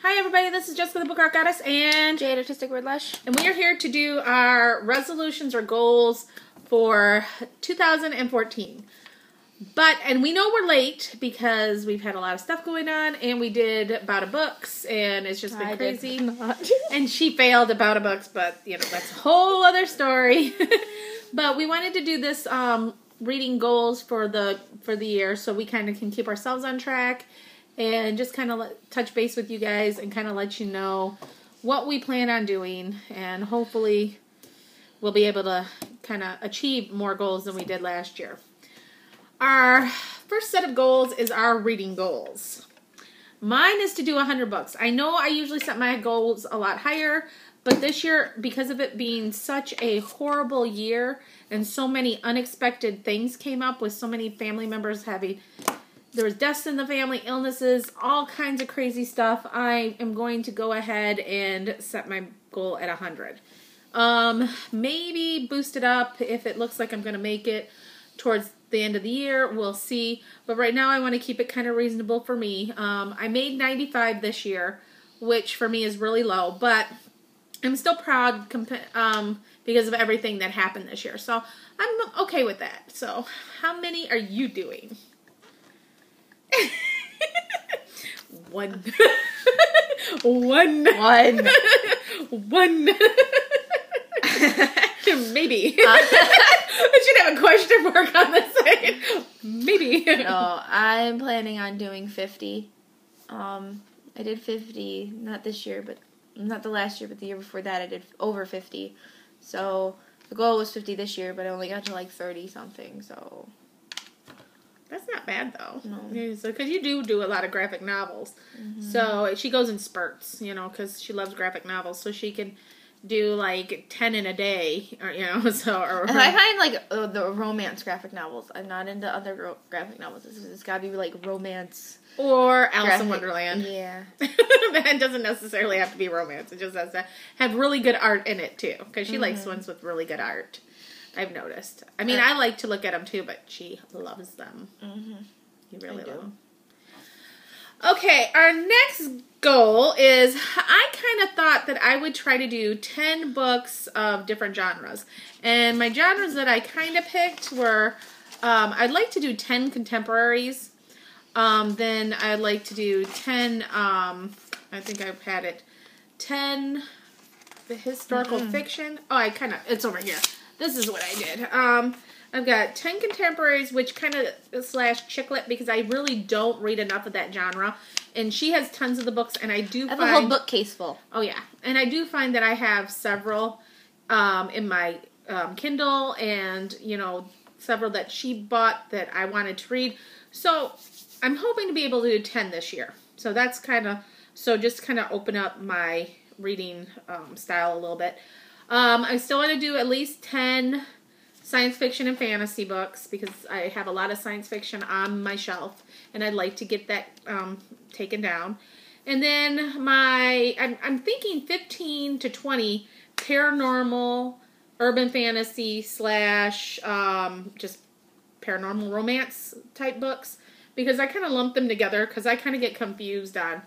Hi everybody, this is Jessica the Book Art Goddess and Jade Artistic Word Lush. And we are here to do our resolutions or goals for 2014. And we know we're late because we've had a lot of stuff going on and we did About a Books and it's just been crazy. And she failed About a Books, but you know, that's a whole other story. But we wanted to do this reading goals for the year so we kind of can keep ourselves on track. And just kind of touch base with you guys and kind of let you know what we plan on doing. And hopefully we'll be able to kind of achieve more goals than we did last year. Our first set of goals is our reading goals. Mine is to do 100 books. I know I usually set my goals a lot higher, but this year, because of it being such a horrible year and so many unexpected things came up with so many family members having... There was deaths in the family, illnesses, all kinds of crazy stuff. I am going to go ahead and set my goal at 100. Maybe boost it up if it looks like I'm going to make it towards the end of the year. We'll see. But right now I want to keep it kind of reasonable for me. I made 95 this year, which for me is really low. But I'm still proud because of everything that happened this year. So I'm okay with that. So how many are you doing? One. Maybe. I should have a question mark on the side. Maybe. No, I'm planning on doing 50. I did 50, not this year, but not the last year, but the year before that I did over 50. So the goal was 50 this year, but I only got to like 30 something, so... That's not bad, though. No. So, because you do a lot of graphic novels. Mm-hmm. So, she goes in spurts, you know, because she loves graphic novels. So, she can do, like, 10 in a day, or, you know, so... Or, I find, like, the romance graphic novels. I'm not into other graphic novels. It's got to be, like, romance... Or Alice in Wonderland. Yeah. That doesn't necessarily have to be romance. It just has to have really good art in it, too. Because she likes ones with really good art. I've noticed. I mean, I like to look at them too, but she loves them. Mm-hmm. You really love them. Okay, our next goal is, I kind of thought that I would try to do 10 books of different genres. And my genres that I kind of picked were, I'd like to do 10 contemporaries. Then I'd like to do 10, I think I've had it, 10 the historical fiction. Oh, it's over here. This is what I did. I've got 10 contemporaries, which kind of slash chick lit, because I really don't read enough of that genre. And she has tons of the books, and I have a whole bookcase full. Oh, yeah. And I do find that I have several in my Kindle and, you know, several that she bought that I wanted to read. So I'm hoping to be able to do 10 this year. So that's just kind of open up my reading style a little bit. I still want to do at least 10 science fiction and fantasy books because I have a lot of science fiction on my shelf and I'd like to get that taken down. And then I'm thinking 15 to 20 paranormal, urban fantasy / just paranormal romance type books because I kind of lump them together because I kind of get confused on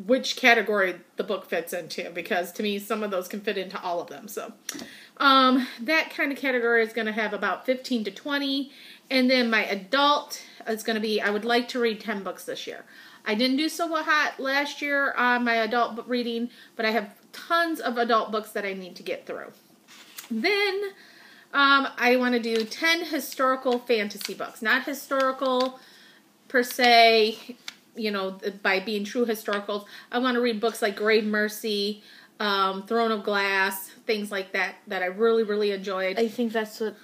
which category the book fits into, because to me some of those can fit into all of them. So that kind of category is going to have about 15 to 20, and then my adult is going to be, I would like to read 10 books this year. I didn't do so hot last year on my adult book reading, but I have tons of adult books that I need to get through. Then I want to do 10 historical fantasy books, not historical per se, you know, by being true historicals. I want to read books like Grave Mercy, Throne of Glass, things like that I really, really enjoyed. I think that's what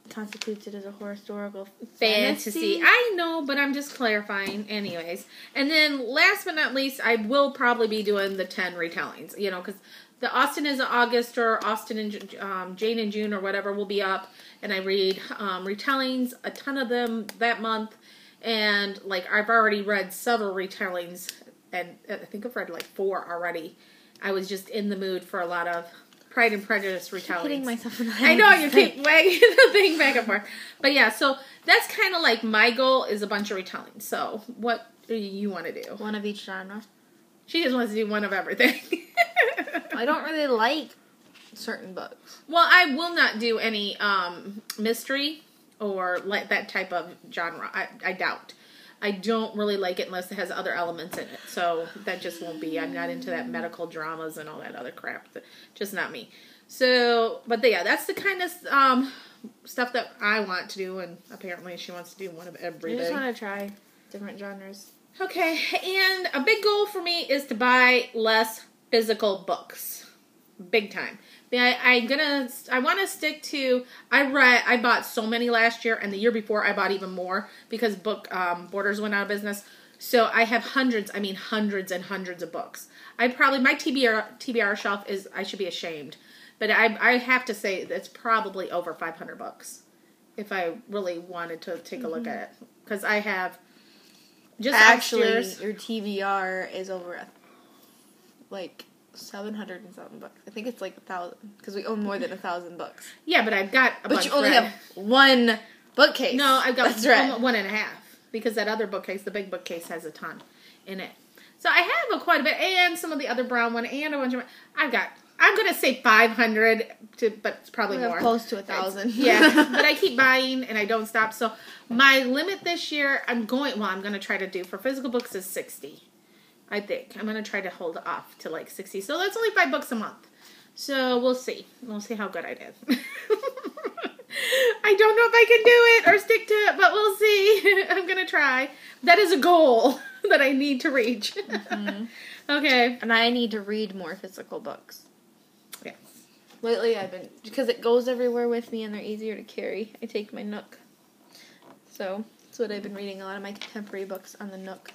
constitutes it as a historical fantasy. I know, but I'm just clarifying anyways. And then last but not least, I will probably be doing the 10 retellings, you know, because the Austen is in August or Austen and Jane in June or whatever will be up, and I read retellings, a ton of them that month. And, like, I've already read several retellings, and I think I've read, like, 4 already. I was just in the mood for a lot of Pride and Prejudice retellings. Hitting myself in the head. I know, you keep wagging the thing back and forth. But, yeah, so that's kind of like my goal is a bunch of retellings. So, what do you want to do? One of each genre. She just wants to do one of everything. I don't really like certain books. Well, I will not do any mystery or like that type of genre. I doubt. I don't really like it unless it has other elements in it. So that just won't be. I'm not into that medical dramas and all that other crap. Just not me. So, but yeah, that's the kind of stuff that I want to do, and apparently she wants to do one of everything. I just want to try different genres. Okay, and a big goal for me is to buy less physical books. Big time. I want to stick to, I bought so many last year, and the year before I bought even more because Borders went out of business. So I have hundreds and hundreds of books. My TBR shelf is, I should be ashamed. But I have to say it's probably over 500 books if I really wanted to take a look at it. Because I have just upstairs. Your TBR is over like 700 and something books. I think it's like 1,000 because we own more than 1,000 books. Yeah, but I've got a bunch. But you only have one bookcase. No, I've got right. 1.5 because that other bookcase, the big bookcase, has a ton in it. So I have quite a bit, and some of the other brown one, and a bunch of. I'm going to say 500, but it's probably more. Close to 1,000. Yeah, but I keep buying, and I don't stop. So my limit this year, I'm going to try to do for physical books is 60. I think. I'm going to try to hold off to like 60. So that's only 5 books a month. So we'll see. We'll see how good I did. I don't know if I can do it or stick to it, but we'll see. I'm going to try. That is a goal that I need to reach. Mm-hmm. Okay. And I need to read more physical books. Yes. Lately I've been, because it goes everywhere with me and they're easier to carry. I take my Nook. So that's what I've been reading, a lot of my contemporary books on the Nook.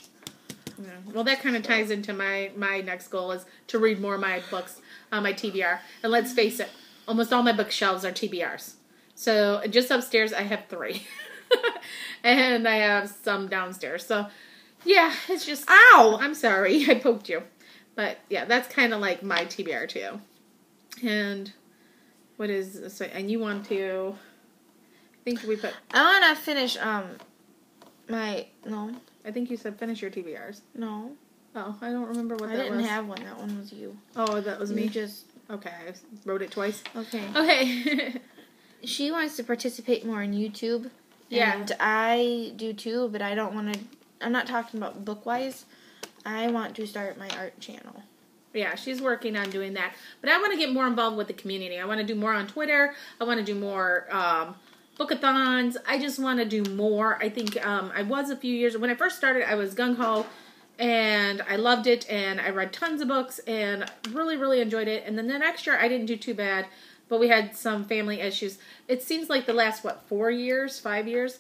Yeah. Well, that kind of ties into my next goal is to read more of my books on my TBR. And let's face it, almost all my bookshelves are TBRs. So just upstairs I have 3. And I have some downstairs. So yeah, it's just... Ow! I'm sorry, I poked you. But yeah, that's kind of like my TBR too. And what is... So, and you want to... I think we put... I want to finish No. I think you said finish your TBRs. No. Oh, I don't remember what that was. I didn't have one. That one was you. Oh, that was me? You just... Okay, I wrote it twice. Okay. She wants to participate more in YouTube. Yeah. And I do too, but I don't want to... I'm not talking about book-wise. I want to start my art channel. Yeah, she's working on doing that. But I want to get more involved with the community. I want to do more on Twitter. I want to do more bookathons. I just want to do more. I think I was a few years... When I first started, I was gung-ho, and I loved it, and I read tons of books, and really, really enjoyed it. And then the next year, I didn't do too bad, but we had some family issues. It seems like the last, 5 years,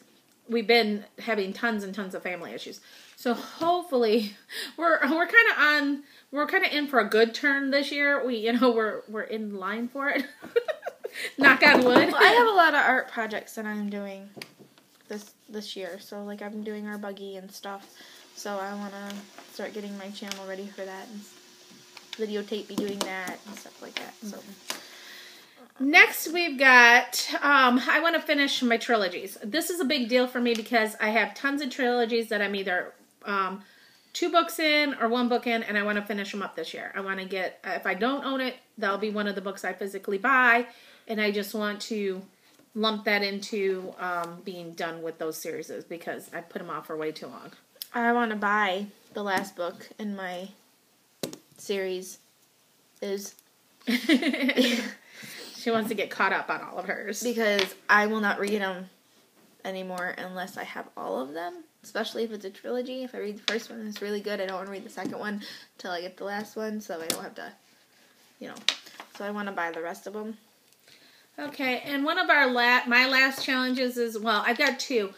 we've been having tons and tons of family issues. So hopefully, we're kind of in for a good turn this year. We're in line for it. Knock on wood. Well, I have a lot of art projects that I'm doing this year. So like I'm doing our buggy and stuff. So I want to start getting my channel ready for that and videotape me doing that and stuff like that. So. Next, we've got, I want to finish my trilogies. This is a big deal for me because I have tons of trilogies that I'm either 2 books in or 1 book in, and I want to finish them up this year. I want to get, if I don't own it, that'll be one of the books I physically buy, and I just want to lump that into being done with those series because I put them off for way too long. I want to buy the last book in my series. She wants to get caught up on all of hers. Because I will not read them anymore unless I have all of them. Especially if it's a trilogy. If I read the first one and it's really good, I don't want to read the second one until I get the last one. So I don't have to, So I want to buy the rest of them. Okay, and one of my last challenges is, well, I've got 2.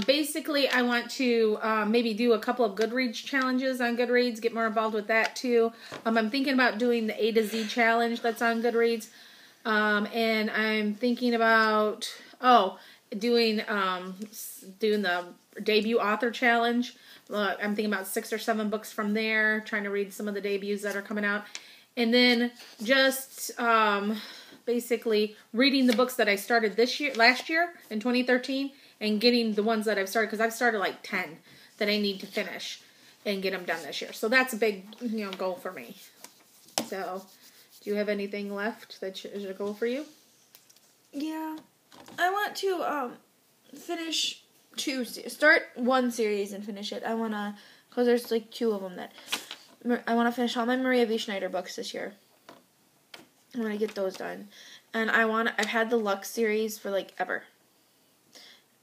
Basically, I want to maybe do a couple of Goodreads challenges on Goodreads, get more involved with that too. I'm thinking about doing the A to Z challenge that's on Goodreads. And I'm thinking about, doing the debut author challenge. I'm thinking about 6 or 7 books from there, trying to read some of the debuts that are coming out. And then just, basically reading the books that I started last year in 2013 and getting the ones that I've started, because I've started like 10 that I need to finish. and get them done this year. So that's a big, goal for me. So, do you have anything left that is a goal for you? Yeah. I want to finish start one series and finish it. I want to, because there's like 2 of them that, I want to finish all my Maria V. Schneider books this year. I want to get those done. And I've had the Lux series for like ever.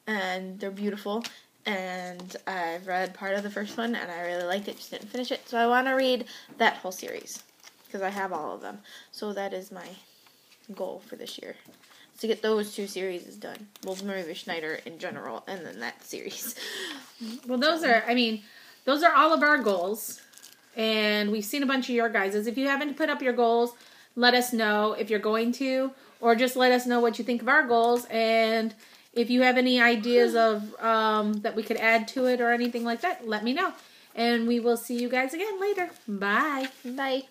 And they're beautiful. And I've read part of the first one and I really liked it, just didn't finish it. So I want to read that whole series because I have all of them. So that is my goal for this year. To get those 2 series done. Well, Maria V. Schneider in general, and then that series. Well, those are all of our goals. And we've seen a bunch of your guys's. If you haven't put up your goals, let us know if you're going to, or just let us know what you think of our goals. And if you have any ideas of that we could add to it or anything like that, let me know. And we will see you guys again later. Bye. Bye.